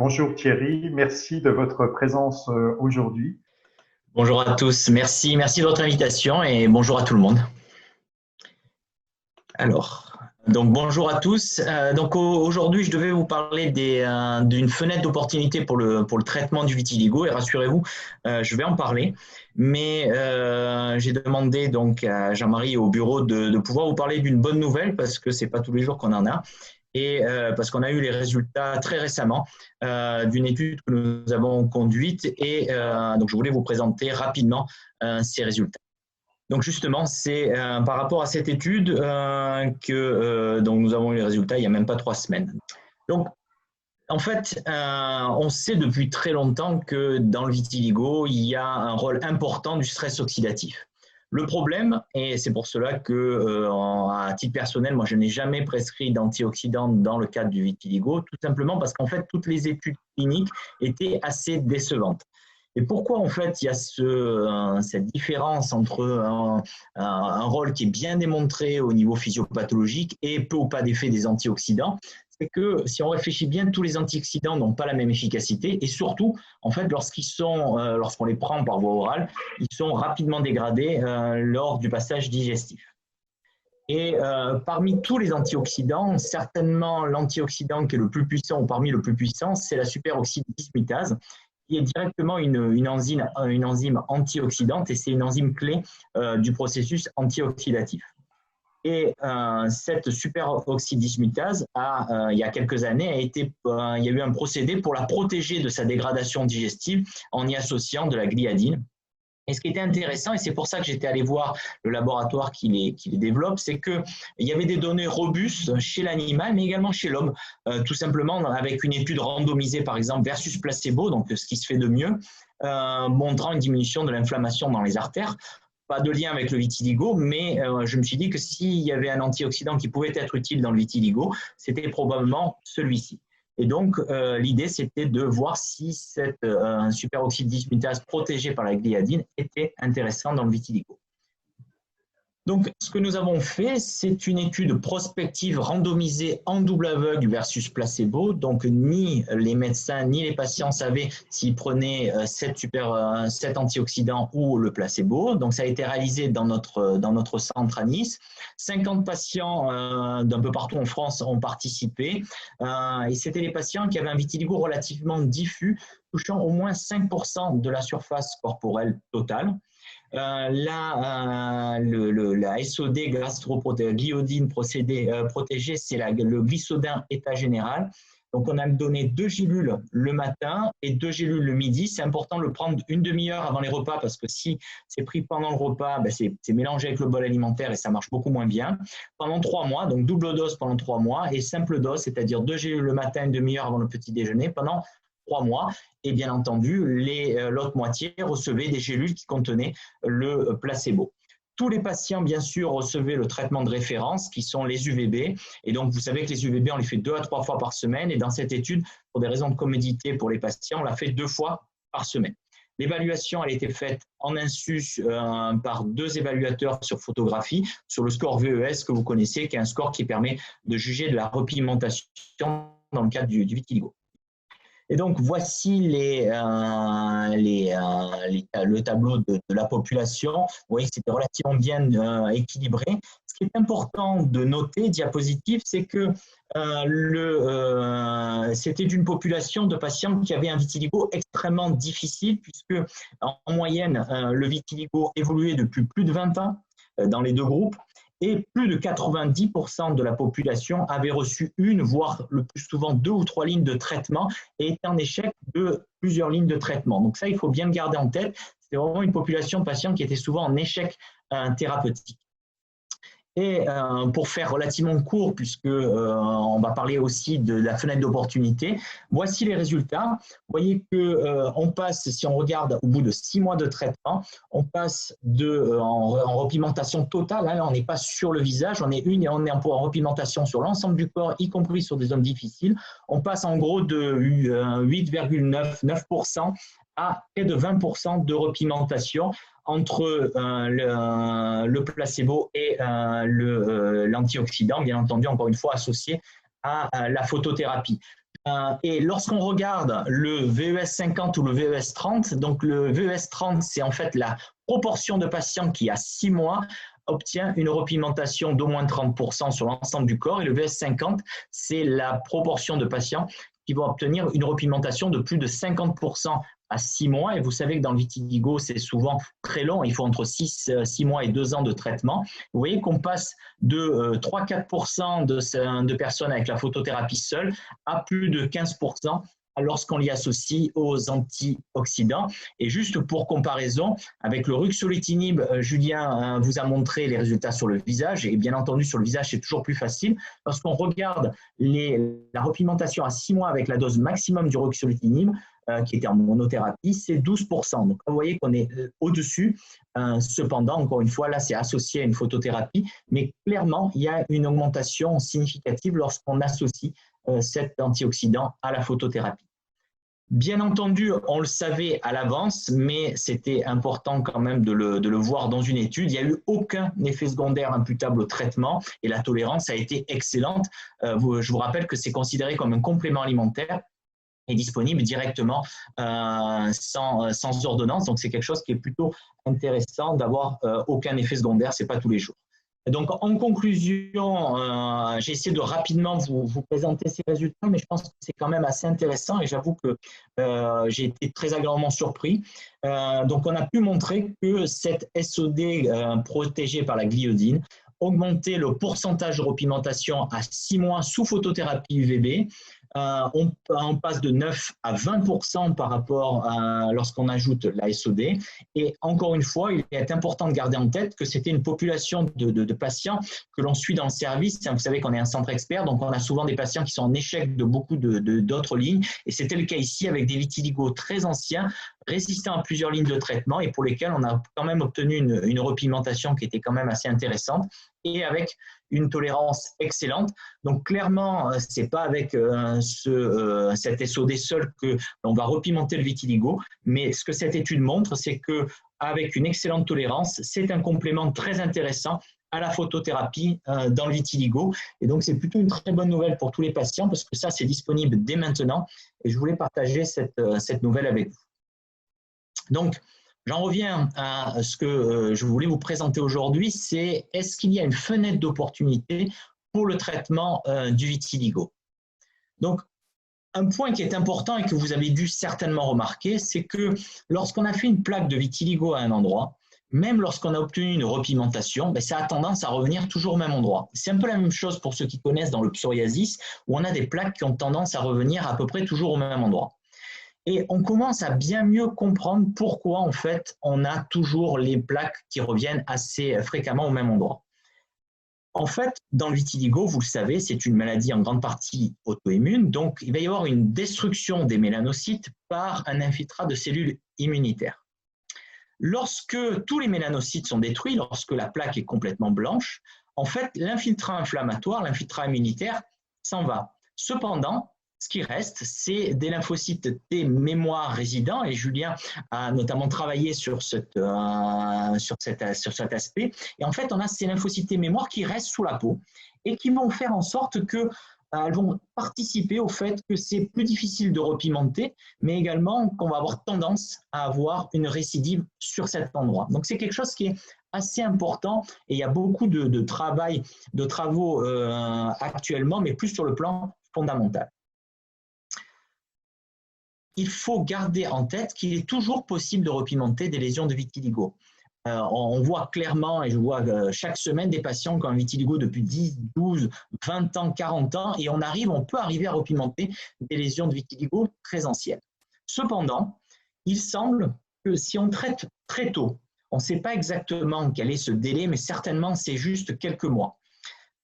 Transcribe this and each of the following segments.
Bonjour Thierry, merci de votre présence aujourd'hui. Bonjour à tous, merci de votre invitation et bonjour à tout le monde. Alors, donc bonjour à tous. Aujourd'hui, je devais vous parler d'une fenêtre d'opportunité pour le traitement du vitiligo et rassurez-vous, je vais en parler. Mais j'ai demandé donc à Jean-Marie au bureau de pouvoir vous parler d'une bonne nouvelle parce que c'est pas tous les jours qu'on en a. Et parce qu'on a eu les résultats très récemment d'une étude que nous avons conduite et donc je voulais vous présenter rapidement ces résultats. Donc justement, c'est par rapport à cette étude dont nous avons eu les résultats il n'y a même pas 3 semaines. Donc en fait, on sait depuis très longtemps que dans le vitiligo, il y a un rôle important du stress oxydatif. Le problème, et c'est pour cela que, à titre personnel, moi je n'ai jamais prescrit d'antioxydants dans le cadre du vitiligo, tout simplement parce qu'en fait, toutes les études cliniques étaient assez décevantes. Et pourquoi en fait il y a cette différence entre un rôle qui est bien démontré au niveau physiopathologique et peu ou pas d'effet des antioxydants? C'est que si on réfléchit bien, tous les antioxydants n'ont pas la même efficacité et surtout, en fait, lorsqu'on les prend par voie orale, ils sont rapidement dégradés lors du passage digestif. Et parmi tous les antioxydants, certainement l'antioxydant qui est le plus puissant ou parmi le plus puissant, c'est la superoxydismutase, qui est directement une enzyme antioxydante et c'est une enzyme clé du processus antioxydatif. Et cette superoxydismutase, il y a quelques années, il y a eu un procédé pour la protéger de sa dégradation digestive en y associant de la gliadine. Et ce qui était intéressant, et c'est pour ça que j'étais allé voir le laboratoire qui les développe, c'est qu'il y avait des données robustes chez l'animal, mais également chez l'homme, tout simplement avec une étude randomisée, par exemple, versus placebo, donc ce qui se fait de mieux, montrant une diminution de l'inflammation dans les artères. Pas de lien avec le vitiligo, mais je me suis dit que s'il y avait un antioxydant qui pouvait être utile dans le vitiligo, c'était probablement celui-ci. Et donc, l'idée, c'était de voir si cette superoxydismutase protégée par la gliadine était intéressante dans le vitiligo. Donc, ce que nous avons fait, c'est une étude prospective randomisée en double aveugle versus placebo. Donc, ni les médecins ni les patients savaient s'ils prenaient cet antioxydant ou le placebo. Donc, ça a été réalisé dans notre centre à Nice. 50 patients d'un peu partout en France ont participé. Et c'était les patients qui avaient un vitiligo relativement diffus, touchant au moins 5% de la surface corporelle totale. La SOD, gliodine protégée, c'est le glycodin état général. Donc, on a donné 2 gélules le matin et 2 gélules le midi. C'est important de le prendre une demi-heure avant les repas parce que si c'est pris pendant le repas, c'est mélangé avec le bol alimentaire et ça marche beaucoup moins bien. Pendant 3 mois, donc double dose pendant 3 mois et simple dose, c'est-à-dire 2 gélules le matin, une demi-heure avant le petit déjeuner pendant 3 mois. Et bien entendu, l'autre moitié recevait des gélules qui contenaient le placebo. Tous les patients, bien sûr, recevaient le traitement de référence, qui sont les UVB. Et donc, vous savez que les UVB, on les fait 2 à 3 fois par semaine. Et dans cette étude, pour des raisons de commodité pour les patients, on l'a fait 2 fois par semaine. L'évaluation, elle a été faite en insus par 2 évaluateurs sur photographie, sur le score VES que vous connaissez, qui est un score qui permet de juger de la repigmentation dans le cadre du vitiligo. Et donc, voici le tableau de la population. Vous voyez que c'était relativement bien équilibré. Ce qui est important de noter, diapositive, c'est que c'était une population de patients qui avaient un vitiligo extrêmement difficile, puisque en moyenne, le vitiligo évoluait depuis plus de 20 ans dans les 2 groupes. Et plus de 90% de la population avait reçu une, voire le plus souvent 2 ou 3 lignes de traitement et était en échec de plusieurs lignes de traitement. Donc ça, il faut bien le garder en tête. C'est vraiment une population de patients qui était souvent en échec thérapeutique. Et pour faire relativement court, puisque on va parler aussi de la fenêtre d'opportunité, voici les résultats. Vous voyez qu'on passe, si on regarde au bout de 6 mois de traitement, on passe en repigmentation totale, hein, on n'est pas sur le visage, on est en repigmentation sur l'ensemble du corps, y compris sur des zones difficiles. On passe en gros de 8,9% à près de 20% de repigmentation entre le placebo et l'antioxydant, bien entendu, encore une fois, associé à la photothérapie. Et lorsqu'on regarde le VES 50 ou le VES 30, donc le VES 30, c'est en fait la proportion de patients qui, à 6 mois, obtient une repigmentation d'au moins 30% sur l'ensemble du corps. Et le VES 50, c'est la proportion de patients qui vont obtenir une repigmentation de plus de 50% à 6 mois. Et vous savez que dans le vitiligo, c'est souvent très long. Il faut entre 6 mois et 2 ans de traitement. Vous voyez qu'on passe de 3-4% de personnes avec la photothérapie seule à plus de 15% lorsqu'on l'y associe aux antioxydants. Et juste pour comparaison, avec le ruxolitinib, Julien vous a montré les résultats sur le visage, et bien entendu sur le visage c'est toujours plus facile. Lorsqu'on regarde la repigmentation à 6 mois avec la dose maximum du ruxolitinib, qui était en monothérapie, c'est 12%. Donc vous voyez qu'on est au-dessus. Cependant, encore une fois, là c'est associé à une photothérapie, mais clairement il y a une augmentation significative lorsqu'on associe cet antioxydant à la photothérapie. Bien entendu, on le savait à l'avance, mais c'était important quand même de le voir dans une étude. Il n'y a eu aucun effet secondaire imputable au traitement et la tolérance a été excellente. Je vous rappelle que c'est considéré comme un complément alimentaire et disponible directement sans ordonnance. Donc, c'est quelque chose qui est plutôt intéressant d'avoir aucun effet secondaire, ce n'est pas tous les jours. Donc, en conclusion, j'ai essayé de rapidement vous présenter ces résultats, mais je pense que c'est quand même assez intéressant et j'avoue que j'ai été très agréablement surpris. Donc, on a pu montrer que cette SOD protégée par la gliodine augmentait le pourcentage de repigmentation à 6 mois sous photothérapie UVB. On passe de 9 à 20% par rapport à lorsqu'on ajoute la SOD. Et encore une fois, il est important de garder en tête que c'était une population de patients que l'on suit dans le service. Vous savez qu'on est un centre expert, donc on a souvent des patients qui sont en échec de beaucoup d'autres lignes. Et c'était le cas ici avec des vitiligos très anciens, résistants à plusieurs lignes de traitement et pour lesquels on a quand même obtenu une repigmentation qui était quand même assez intéressante et avec une tolérance excellente. Donc clairement, ce n'est pas avec cette SOD seule que l'on va repimenter le vitiligo, mais ce que cette étude montre, c'est qu'avec une excellente tolérance, c'est un complément très intéressant à la photothérapie dans le vitiligo. Et donc, c'est plutôt une très bonne nouvelle pour tous les patients parce que ça, c'est disponible dès maintenant. Et je voulais partager cette nouvelle avec vous. Donc, j'en reviens à ce que je voulais vous présenter aujourd'hui, c'est est-ce qu'il y a une fenêtre d'opportunité pour le traitement du vitiligo? Donc, un point qui est important et que vous avez dû certainement remarquer, c'est que lorsqu'on a fait une plaque de vitiligo à un endroit, même lorsqu'on a obtenu une repigmentation, ça a tendance à revenir toujours au même endroit. C'est un peu la même chose pour ceux qui connaissent dans le psoriasis, où on a des plaques qui ont tendance à revenir à peu près toujours au même endroit. Et on commence à bien mieux comprendre pourquoi, en fait, on a toujours les plaques qui reviennent assez fréquemment au même endroit. En fait, dans le vitiligo, vous le savez, c'est une maladie en grande partie auto-immune, donc il va y avoir une destruction des mélanocytes par un infiltrat de cellules immunitaires. Lorsque tous les mélanocytes sont détruits, lorsque la plaque est complètement blanche, en fait, l'infiltrat inflammatoire, l'infiltrat immunitaire s'en va. Cependant, ce qui reste, c'est des lymphocytes T mémoire résidents, et Julien a notamment travaillé sur cet aspect. Et en fait, on a ces lymphocytes T mémoire qui restent sous la peau et qui vont faire en sorte que elles vont participer au fait que c'est plus difficile de repimenter, mais également qu'on va avoir tendance à avoir une récidive sur cet endroit. Donc, c'est quelque chose qui est assez important et il y a beaucoup de travaux actuellement, mais plus sur le plan fondamental. Il faut garder en tête qu'il est toujours possible de repimenter des lésions de vitiligo. On voit clairement, et je vois chaque semaine des patients qui ont un vitiligo depuis 10, 12, 20 ans, 40 ans, et on peut arriver à repimenter des lésions de vitiligo très anciennes. Cependant, il semble que si on traite très tôt, on ne sait pas exactement quel est ce délai, mais certainement c'est juste quelques mois.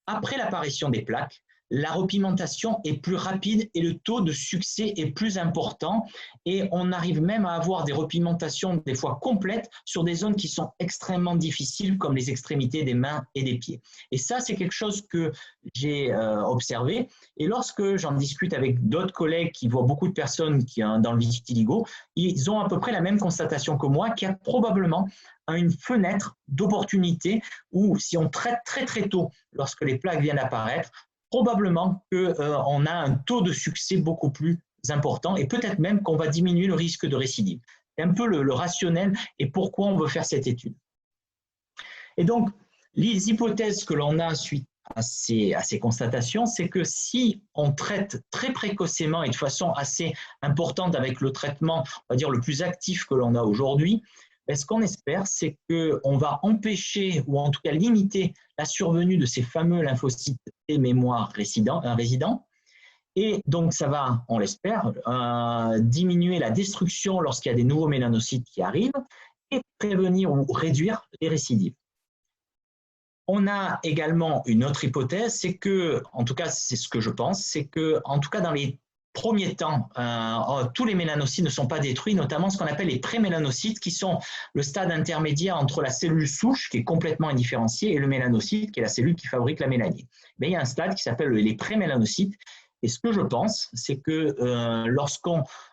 Après l'apparition des plaques, la repigmentation est plus rapide et le taux de succès est plus important et on arrive même à avoir des repigmentations des fois complètes sur des zones qui sont extrêmement difficiles comme les extrémités des mains et des pieds. Et ça, c'est quelque chose que j'ai observé et lorsque j'en discute avec d'autres collègues qui voient beaucoup de personnes qui dans le vitiligo, ils ont à peu près la même constatation que moi, qu'il y a probablement une fenêtre d'opportunité où si on traite très très tôt lorsque les plaques viennent apparaître, probablement qu'on a un taux de succès beaucoup plus important et peut-être même qu'on va diminuer le risque de récidive. C'est un peu le rationnel et pourquoi on veut faire cette étude. Et donc, les hypothèses que l'on a suite à ces constatations, c'est que si on traite très précocement et de façon assez importante avec le traitement, on va dire, le plus actif que l'on a aujourd'hui, ce qu'on espère, c'est qu'on va empêcher ou en tout cas limiter la survenue de ces fameux lymphocytes T mémoire résidents. Et donc, ça va, on l'espère, diminuer la destruction lorsqu'il y a des nouveaux mélanocytes qui arrivent et prévenir ou réduire les récidives. On a également une autre hypothèse, c'est que, en tout cas, c'est ce que je pense, c'est que, en tout cas, dans les premiers temps, tous les mélanocytes ne sont pas détruits, notamment ce qu'on appelle les pré-mélanocytes, qui sont le stade intermédiaire entre la cellule souche, qui est complètement indifférenciée, et le mélanocyte, qui est la cellule qui fabrique la mélanine. Mais il y a un stade qui s'appelle les pré-mélanocytes. Et ce que je pense, c'est que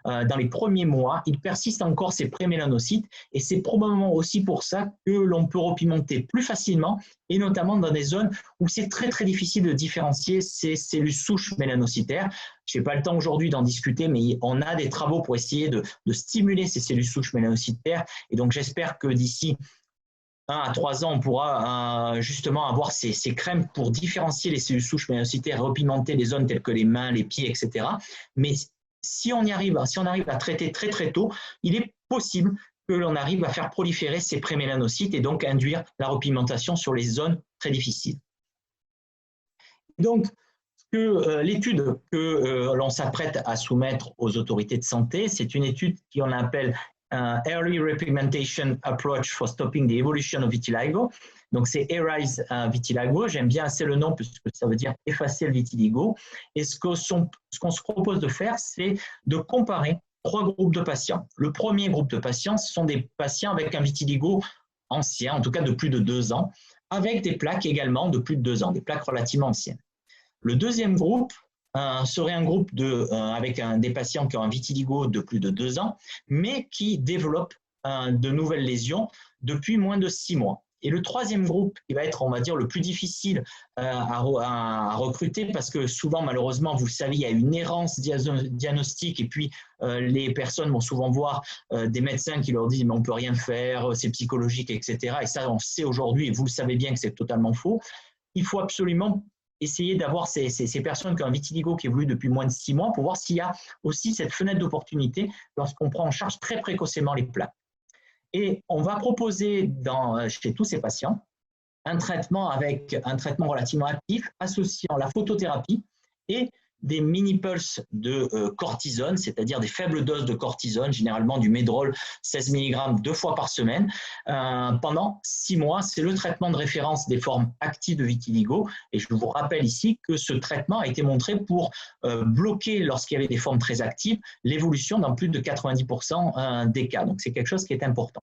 dans les premiers mois, il persiste encore ces pré-mélanocytes et c'est probablement aussi pour ça que l'on peut repimenter plus facilement et notamment dans des zones où c'est très très difficile de différencier ces cellules souches mélanocytaires. Je n'ai pas le temps aujourd'hui d'en discuter, mais on a des travaux pour essayer de stimuler ces cellules souches mélanocytaires et donc j'espère que d'ici 1 à 3 ans, on pourra justement avoir ces crèmes pour différencier les cellules souches mélanocytaires, repimenter les zones telles que les mains, les pieds, etc. Mais si on arrive à traiter très très tôt, il est possible que l'on arrive à faire proliférer ces pré-mélanocytes et donc induire la repigmentation sur les zones très difficiles. Donc, l'étude que l'on s'apprête à soumettre aux autorités de santé, c'est une étude qu'on appelle Early Repigmentation Approach for Stopping the Evolution of Vitiligo. Donc, c'est ERISE Vitiligo. J'aime bien assez le nom puisque ça veut dire effacer le vitiligo. Et ce qu'on se propose de faire, c'est de comparer 3 groupes de patients. Le premier groupe de patients, ce sont des patients avec un vitiligo ancien, en tout cas de plus de 2 ans, avec des plaques également de plus de 2 ans, des plaques relativement anciennes. Le deuxième groupe serait un groupe avec des patients qui ont un vitiligo de plus de 2 ans, mais qui développent de nouvelles lésions depuis moins de 6 mois. Et le troisième groupe, qui va être, on va dire, le plus difficile à recruter, parce que souvent, malheureusement, vous le savez, il y a une errance diagnostique, et puis les personnes vont souvent voir des médecins qui leur disent « mais on ne peut rien faire, c'est psychologique, etc. » Et ça, on sait aujourd'hui, et vous le savez bien que c'est totalement faux. Il faut absolument essayer d'avoir ces personnes qui ont un vitiligo qui évolue depuis moins de 6 mois pour voir s'il y a aussi cette fenêtre d'opportunité lorsqu'on prend en charge très précocement les plaques. Et on va proposer chez tous ces patients un traitement avec un traitement relativement actif associant la photothérapie et des mini-pulses de cortisone, c'est-à-dire des faibles doses de cortisone, généralement du Medrol 16 mg 2 fois par semaine, pendant 6 mois. C'est le traitement de référence des formes actives de vitiligo. Et je vous rappelle ici que ce traitement a été montré pour bloquer, lorsqu'il y avait des formes très actives, l'évolution dans plus de 90% des cas. Donc, c'est quelque chose qui est important.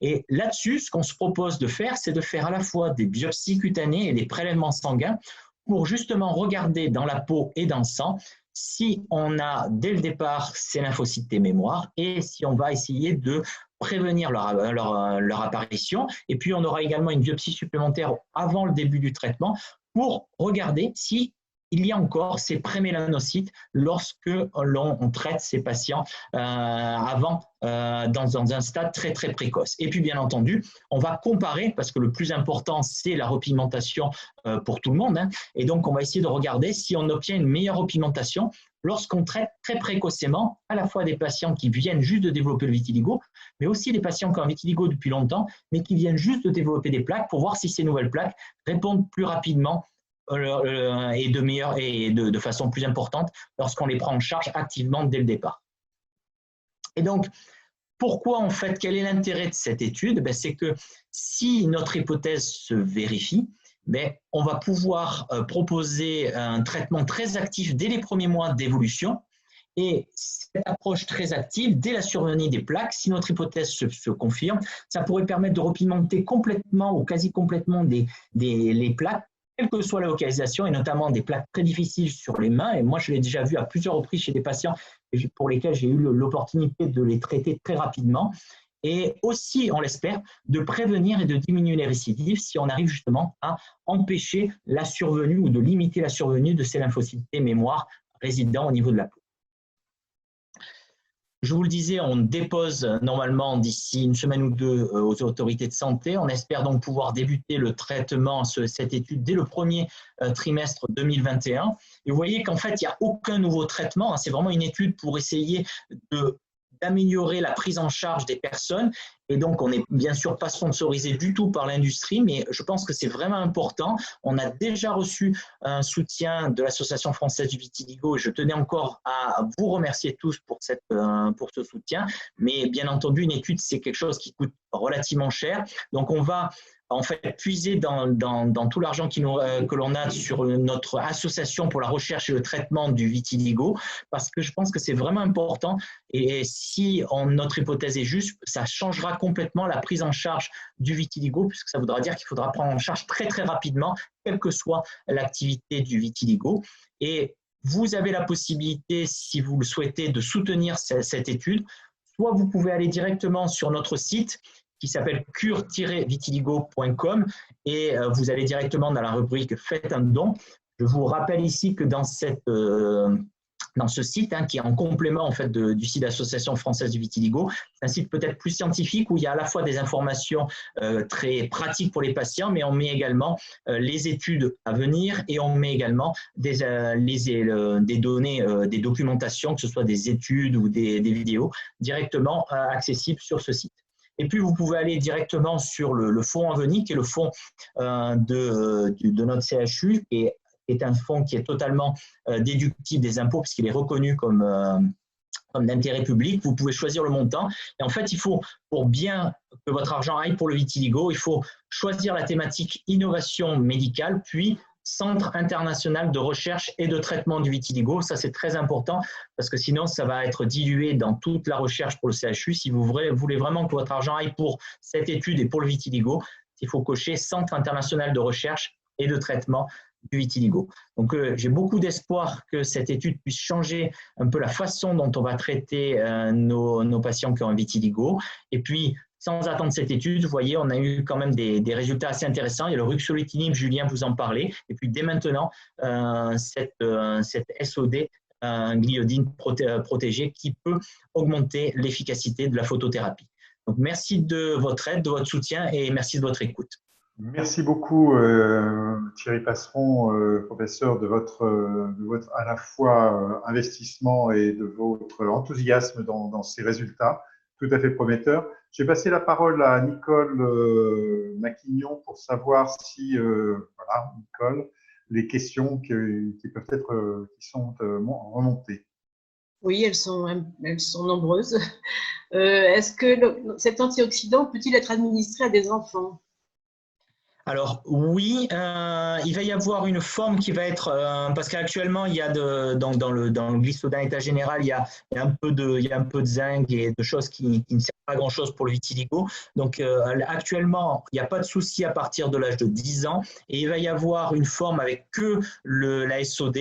Et là-dessus, ce qu'on se propose de faire, c'est de faire à la fois des biopsies cutanées et des prélèvements sanguins pour justement regarder dans la peau et dans le sang si on a dès le départ ces lymphocytes T mémoire et si on va essayer de prévenir leur apparition. Et puis, on aura également une biopsie supplémentaire avant le début du traitement pour regarder si il y a encore ces pré-mélanocytes lorsque l'on traite ces patients dans un stade très très précoce. Et puis bien entendu, on va comparer, parce que le plus important c'est la repigmentation pour tout le monde, hein, et donc on va essayer de regarder si on obtient une meilleure repigmentation lorsqu'on traite très précocement à la fois des patients qui viennent juste de développer le vitiligo, mais aussi des patients qui ont un vitiligo depuis longtemps, mais qui viennent juste de développer des plaques pour voir si ces nouvelles plaques répondent plus rapidement et de façon plus importante lorsqu'on les prend en charge activement dès le départ. Et donc, pourquoi en fait, quel est l'intérêt de cette étude? C'est que si notre hypothèse se vérifie, on va pouvoir proposer un traitement très actif dès les premiers mois d'évolution. Et cette approche très active, dès la survenue des plaques, si notre hypothèse se confirme, ça pourrait permettre de repigmenter complètement ou quasi complètement les plaques, quelle que soit la localisation, et notamment des plaques très difficiles sur les mains. Et moi, je l'ai déjà vu à plusieurs reprises chez des patients pour lesquels j'ai eu l'opportunité de les traiter très rapidement. et aussi, on l'espère, de prévenir et de diminuer les récidives si on arrive justement à empêcher la survenue ou de limiter la survenue de ces lymphocytes T mémoire résidant au niveau de la peau. Je vous le disais, on dépose normalement d'ici une semaine ou deux aux autorités de santé. On espère donc pouvoir débuter le traitement, cette étude, dès le premier trimestre 2021. Et vous voyez qu'en fait, il n'y a aucun nouveau traitement. C'est vraiment une étude pour essayer d'améliorer la prise en charge des personnes. Et donc, on n'est bien sûr pas sponsorisé du tout par l'industrie, mais je pense que c'est vraiment important. On a déjà reçu un soutien de l'Association française du vitiligo et je tenais encore à vous remercier tous pour ce soutien. Mais bien entendu, une étude, c'est quelque chose qui coûte relativement cher. Donc, on va en fait puiser dans tout l'argent que l'on a sur notre association pour la recherche et le traitement du vitiligo, parce que je pense que c'est vraiment important. Et si notre hypothèse est juste, ça changera complètement la prise en charge du vitiligo, puisque ça voudra dire qu'il faudra prendre en charge très très rapidement, quelle que soit l'activité du vitiligo. Et vous avez la possibilité, si vous le souhaitez, de soutenir cette étude. Soit vous pouvez aller directement sur notre site qui s'appelle cure-vitiligo.com et vous allez directement dans la rubrique « Faites un don ». Je vous rappelle ici que dans ce site, qui est en complément en fait, du site de l'Association française du vitiligo, c'est un site peut-être plus scientifique où il y a à la fois des informations très pratiques pour les patients, mais on met également les études à venir et on met également des données, des documentations, que ce soit des études ou des vidéos, directement accessibles sur ce site. Et puis, vous pouvez aller directement sur le fonds Aveni, qui est le fonds de notre CHU, qui est un fonds qui est totalement déductible des impôts, puisqu'il est reconnu comme d'intérêt public. Vous pouvez choisir le montant. Et en fait, il faut, pour bien que votre argent aille pour le vitiligo, il faut choisir la thématique innovation médicale, puis Centre international de recherche et de traitement du vitiligo. Ça, c'est très important parce que sinon, ça va être dilué dans toute la recherche pour le CHU. Si vous voulez vraiment que votre argent aille pour cette étude et pour le vitiligo, il faut cocher Centre international de recherche et de traitement du vitiligo. Donc, j'ai beaucoup d'espoir que cette étude puisse changer un peu la façon dont on va traiter nos patients qui ont un vitiligo. Et puis, sans attendre cette étude, vous voyez, on a eu quand même des résultats assez intéressants. Il y a le ruxolitinib, Julien vous en parlait. Et puis, dès maintenant, cette SOD, gliodine protégée, qui peut augmenter l'efficacité de la photothérapie. Donc, merci de votre aide, de votre soutien et merci de votre écoute. Merci beaucoup Thierry Passeron, professeur, de votre à la fois investissement et de votre enthousiasme dans ces résultats tout à fait prometteurs. Je vais passer la parole à Nicole Maquignon pour savoir si, voilà, Nicole, les questions qui peuvent être, qui sont remontées. Oui, elles sont nombreuses. Est-ce que cet antioxydant peut-il être administré à des enfants ? Alors oui, il va y avoir une forme qui va être, parce qu'actuellement il y a dans le glycodin état général, il y a un peu de zinc et de choses qui ne servent pas grand chose pour le vitiligo. Donc actuellement il n'y a pas de souci à partir de l'âge de 10 ans et il va y avoir une forme avec que la SOD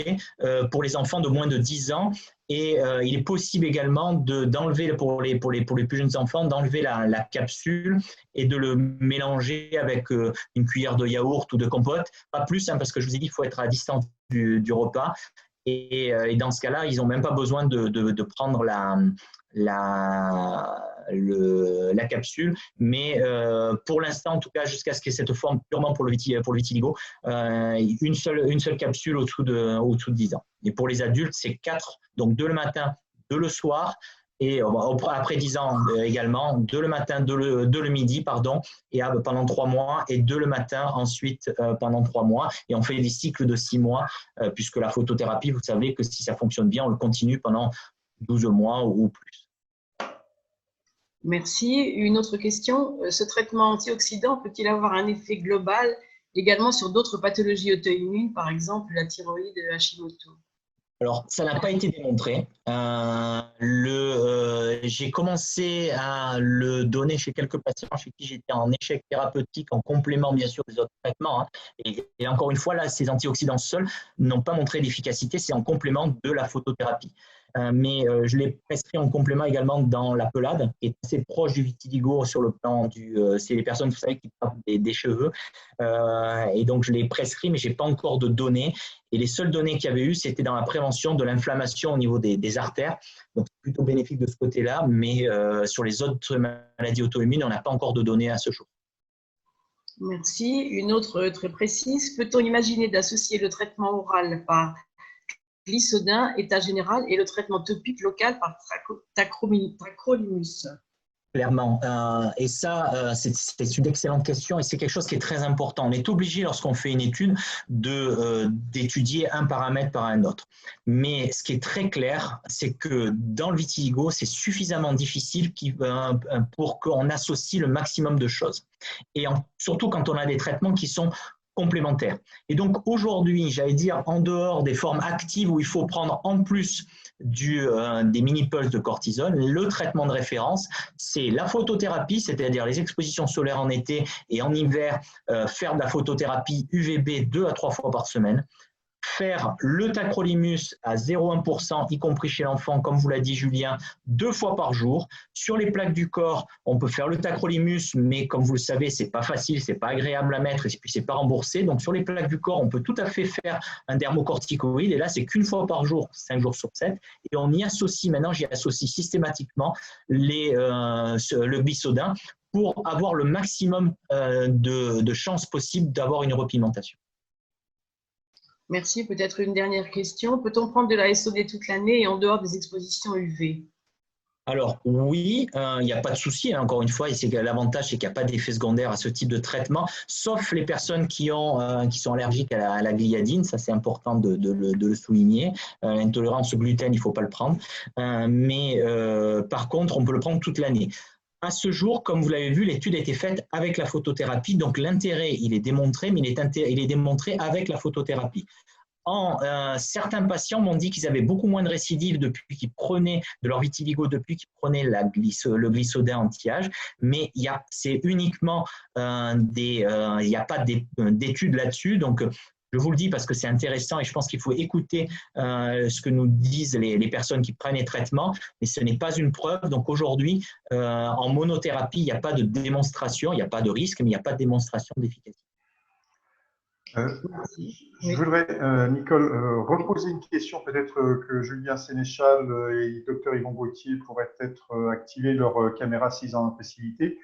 pour les enfants de moins de 10 ans. Et il est possible également d'enlever pour les plus jeunes enfants, d'enlever la capsule et de le mélanger avec une cuillère de yaourt ou de compote. Pas plus, parce que je vous ai dit, il faut être à distance du repas. Et dans ce cas-là, ils n'ont même pas besoin de prendre la capsule. Mais pour l'instant, en tout cas, jusqu'à ce qu'il y ait cette forme purement pour le vitiligo, une seule capsule au-dessous de 10 ans. Et pour les adultes, c'est 4, donc 2 le matin, 2 le soir, et après 10 ans également, 2 le matin, 2 le midi, pardon, et pendant 3 mois, et 2 le matin ensuite pendant 3 mois. Et on fait des cycles de 6 mois, puisque la photothérapie, vous savez que si ça fonctionne bien, on le continue pendant 12 mois ou plus. Merci. Une autre question. Ce traitement antioxydant peut-il avoir un effet global également sur d'autres pathologies auto-immunes, par exemple la thyroïde Hashimoto? Alors, ça n'a pas été démontré. J'ai commencé à le donner chez quelques patients chez qui j'étais en échec thérapeutique, en complément bien sûr des autres traitements. Et encore une fois, là, ces antioxydants seuls n'ont pas montré d'efficacité, c'est en complément de la photothérapie. mais je l'ai prescrit en complément également dans la pelade, qui est assez proche du vitiligo sur le plan c'est les personnes, vous savez, qui perdent des cheveux. Et donc, je l'ai prescrit, mais je n'ai pas encore de données. Et les seules données qu'il y avait eu, c'était dans la prévention de l'inflammation au niveau des artères. Donc, c'est plutôt bénéfique de ce côté-là, mais sur les autres maladies auto-immunes, on n'a pas encore de données à ce jour. Merci. Une autre très précise. Peut-on imaginer d'associer le traitement oral par Glisodin, état général, et le traitement topique local par tacrolimus? Clairement. Et ça, c'est une excellente question et c'est quelque chose qui est très important. On est obligé, lorsqu'on fait une étude, d'étudier un paramètre par un autre. Mais ce qui est très clair, c'est que dans le vitiligo, c'est suffisamment difficile pour qu'on associe le maximum de choses. Et surtout quand on a des traitements qui sont complémentaires. Et donc aujourd'hui, j'allais dire, en dehors des formes actives où il faut prendre en plus des mini-pulses de cortisone, le traitement de référence, c'est la photothérapie, c'est-à-dire les expositions solaires en été et en hiver, faire de la photothérapie UVB 2 à 3 fois par semaine, faire le tacrolimus à 0,1%, y compris chez l'enfant, comme vous l'a dit Julien, 2 fois par jour. Sur les plaques du corps, on peut faire le tacrolimus, mais comme vous le savez, ce n'est pas facile, ce n'est pas agréable à mettre et puis ce n'est pas remboursé. Donc sur les plaques du corps, on peut tout à fait faire un dermocorticoïde et là, c'est qu'une fois par jour, 5 jours sur 7. Et on y associe, maintenant, j'y associe systématiquement le Glisodin pour avoir le maximum de chances possibles d'avoir une repigmentation. Merci. Peut-être une dernière question. Peut-on prendre de la SOD toute l'année et en dehors des expositions UV? Alors oui, il n'y a pas de souci, hein, encore une fois, l'avantage c'est qu'il n'y a pas d'effet secondaire à ce type de traitement, sauf les personnes qui sont allergiques à la gliadine, ça c'est important de le souligner. L'intolérance au gluten, il ne faut pas le prendre, mais par contre, on peut le prendre toute l'année. À ce jour, comme vous l'avez vu, l'étude a été faite avec la photothérapie, donc l'intérêt, il est démontré, mais il est démontré avec la photothérapie. Certains patients m'ont dit qu'ils avaient beaucoup moins de récidives depuis qu'ils prenaient de leur vitiligo, depuis qu'ils prenaient le Glisodin anti-âge, mais c'est uniquement il n'y a pas d'études là-dessus, donc je vous le dis parce que c'est intéressant et je pense qu'il faut écouter ce que nous disent les personnes qui prennent les traitements, mais ce n'est pas une preuve. Donc aujourd'hui, en monothérapie, il n'y a pas de démonstration, il n'y a pas de risque, mais il n'y a pas de démonstration d'efficacité. Je voudrais, Nicole, reposer une question peut-être que Julien Sénéchal et le docteur Yvon Gauthier pourraient peut-être activer leur caméra s'ils en ont la possibilité.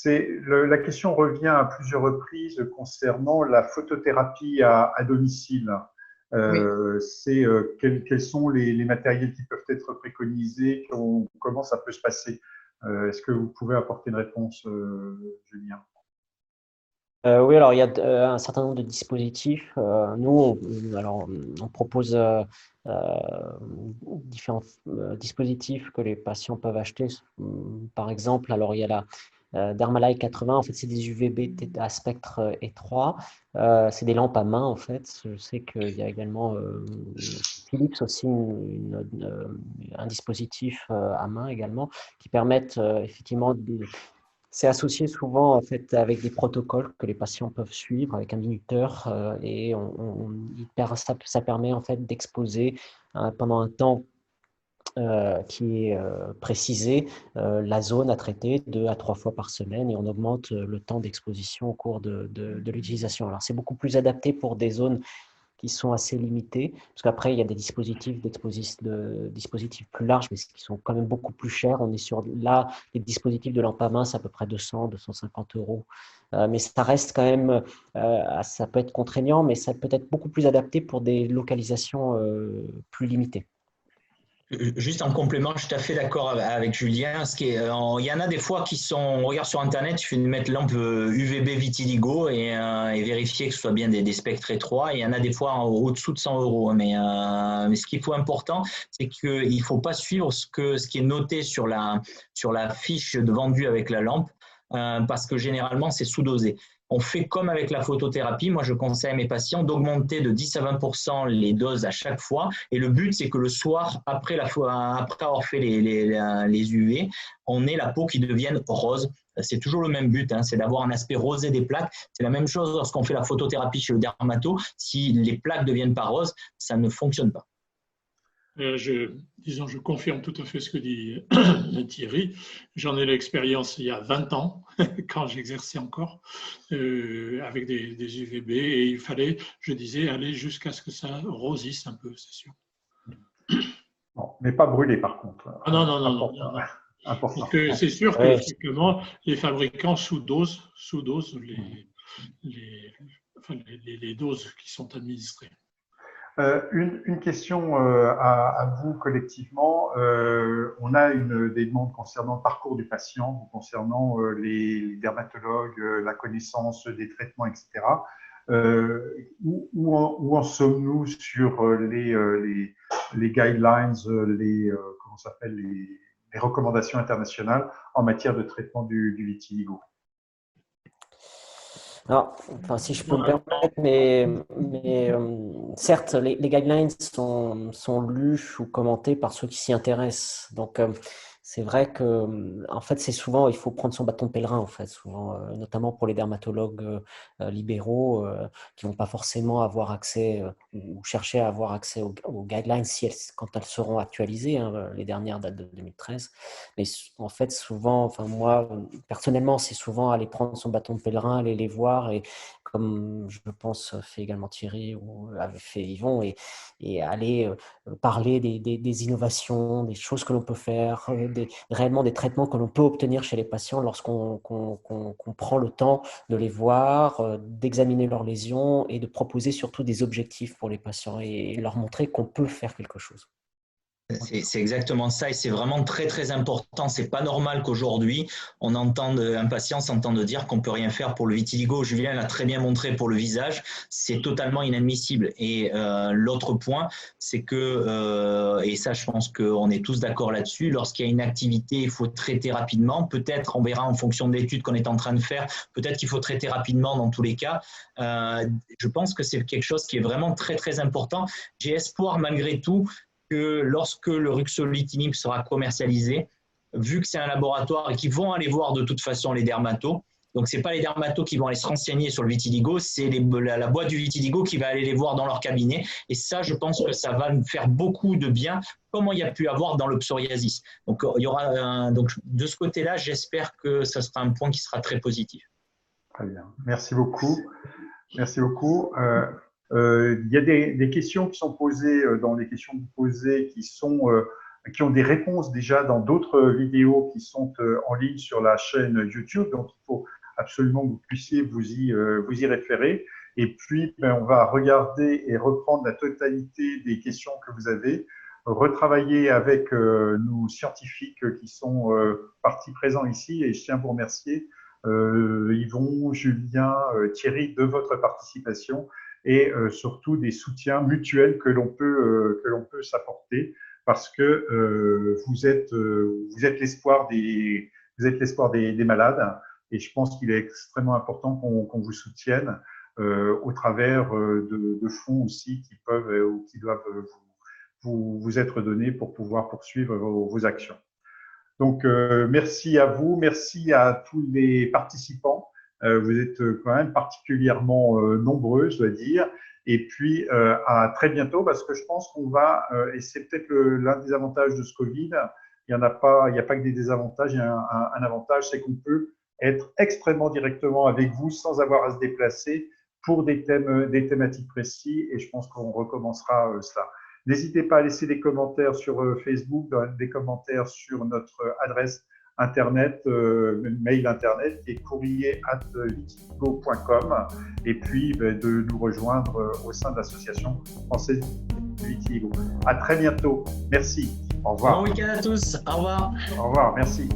La question revient à plusieurs reprises concernant la photothérapie à domicile. Quels sont les matériels qui peuvent être préconisés, comment ça peut se passer? Est-ce que vous pouvez apporter une réponse, Julien? Oui, alors il y a un certain nombre de dispositifs. Nous, on propose différents dispositifs que les patients peuvent acheter. Par exemple, alors il y a la Dermalite 80, en fait, c'est des UVB à spectre étroit. C'est des lampes à main, en fait. Je sais qu'il y a également Philips aussi, un dispositif à main également, qui permettent effectivement c'est associé souvent en fait avec des protocoles que les patients peuvent suivre avec un minuteur et ça permet en fait d'exposer pendant un temps qui est précisé la zone à traiter 2 à 3 fois par semaine et on augmente le temps d'exposition au cours de l'utilisation. Alors c'est beaucoup plus adapté pour des zones qui sont assez limités, parce qu'après, il y a des dispositifs dispositifs plus larges, mais qui sont quand même beaucoup plus chers. On est sur, là, les dispositifs de lampe à main, c'est à peu près 200, 250 euros. Mais ça reste quand même, ça peut être contraignant, mais ça peut être beaucoup plus adapté pour des localisations plus limitées. Juste en complément, je suis tout à fait d'accord avec Julien. Il y en a des fois on regarde sur Internet, il suffit de mettre lampe UVB vitiligo et vérifier que ce soit bien des spectres étroits. Et il y en a des fois au-dessous de 100 euros. Mais ce qu'il faut important, c'est qu'il ne faut pas suivre ce qui est noté sur la fiche de vendu avec la lampe parce que généralement, c'est sous-dosé. On fait comme avec la photothérapie. Moi, je conseille à mes patients d'augmenter de 10 à 20% les doses à chaque fois. Et le but, c'est que le soir, après avoir fait les UV, on ait la peau qui devienne rose. C'est toujours le même but, hein, c'est d'avoir un aspect rosé des plaques. C'est la même chose lorsqu'on fait la photothérapie chez le dermato. Si les plaques ne deviennent pas roses, ça ne fonctionne pas. Je confirme tout à fait ce que dit Thierry. J'en ai l'expérience il y a 20 ans, quand j'exerçais encore, avec des UVB, et il fallait, je disais, aller jusqu'à ce que ça rosisse un peu, c'est sûr. Bon, mais pas brûler par contre. Ah non, non, non, non, non. Important. Parce que c'est sûr que effectivement, les fabricants sous-dosent les doses qui sont administrées. Une question à vous collectivement. On a des demandes concernant le parcours du patient, concernant les dermatologues, la connaissance des traitements, etc. Où en sommes-nous sur les guidelines, comment ça s'appelle, les recommandations internationales en matière de traitement du vitiligo? Alors, enfin, si je peux me permettre, mais certes, les guidelines sont lus ou commentés par ceux qui s'y intéressent. Donc, c'est vrai que, en fait, c'est souvent, il faut prendre son bâton de pèlerin, en fait, souvent, notamment pour les dermatologues libéraux qui vont pas forcément avoir accès ou chercher à avoir accès aux guidelines quand elles seront actualisées. Hein, les dernières datent de 2013. Mais en fait, souvent, enfin, moi, personnellement, c'est souvent aller prendre son bâton de pèlerin, aller les voir et, comme je pense fait également Thierry ou avait fait Yvon, et aller parler des innovations, des choses que l'on peut faire, réellement des traitements que l'on peut obtenir chez les patients lorsqu'on prend le temps de les voir, d'examiner leurs lésions et de proposer surtout des objectifs pour les patients et leur montrer qu'on peut faire quelque chose. C'est exactement ça et c'est vraiment très très important. C'est pas normal qu'aujourd'hui on entende un patient s'entende dire qu'on peut rien faire pour le vitiligo. Julien l'a très bien montré pour le visage, c'est totalement inadmissible. Et l'autre point, c'est que et ça je pense qu'on est tous d'accord là-dessus. Lorsqu'il y a une activité, il faut traiter rapidement. Peut-être on verra en fonction de l'étude qu'on est en train de faire. Peut-être qu'il faut traiter rapidement dans tous les cas. Je pense que c'est quelque chose qui est vraiment très très important. J'ai espoir malgré tout que lorsque le ruxolitinib sera commercialisé, vu que c'est un laboratoire et qu'ils vont aller voir de toute façon les dermatos, donc ce n'est pas les dermatos qui vont aller se renseigner sur le vitiligo, c'est la boîte du vitiligo qui va aller les voir dans leur cabinet. Et ça, je pense que ça va nous faire beaucoup de bien, comme il y a pu avoir dans le psoriasis. Donc, il y aura donc de ce côté-là, j'espère que ça sera un point qui sera très positif. Très bien. Merci beaucoup. Merci beaucoup. Il y a des questions qui sont posées dans les questions que vous posez qui ont des réponses déjà dans d'autres vidéos qui sont en ligne sur la chaîne YouTube. Donc, il faut absolument que vous puissiez vous y référer. Et puis, on va regarder et reprendre la totalité des questions que vous avez, retravailler avec nos scientifiques qui sont partis présents ici. Et je tiens à vous remercier, Yvon, Julien, Thierry, de votre participation et surtout des soutiens mutuels que l'on peut s'apporter parce que vous êtes l'espoir des malades et je pense qu'il est extrêmement important qu'on vous soutienne au travers de fonds aussi qui peuvent ou qui doivent vous être donnés pour pouvoir poursuivre vos actions. Donc, merci à vous, merci à tous les participants. Vous êtes quand même particulièrement nombreux, je dois dire. Et puis, à très bientôt, parce que je pense qu'on va, et c'est peut-être l'un des avantages de ce Covid, il n'y a pas que des désavantages, il y a un avantage, c'est qu'on peut être extrêmement directement avec vous sans avoir à se déplacer pour des thématiques précis, et je pense qu'on recommencera cela. N'hésitez pas à laisser des commentaires sur Facebook, des commentaires sur notre adresse internet, mail internet qui est courrier@vitiligo.com et puis de nous rejoindre au sein de l'association française du vitiligo. À très bientôt. Merci. Au revoir. Bon week-end à tous. Au revoir. Au revoir. Merci.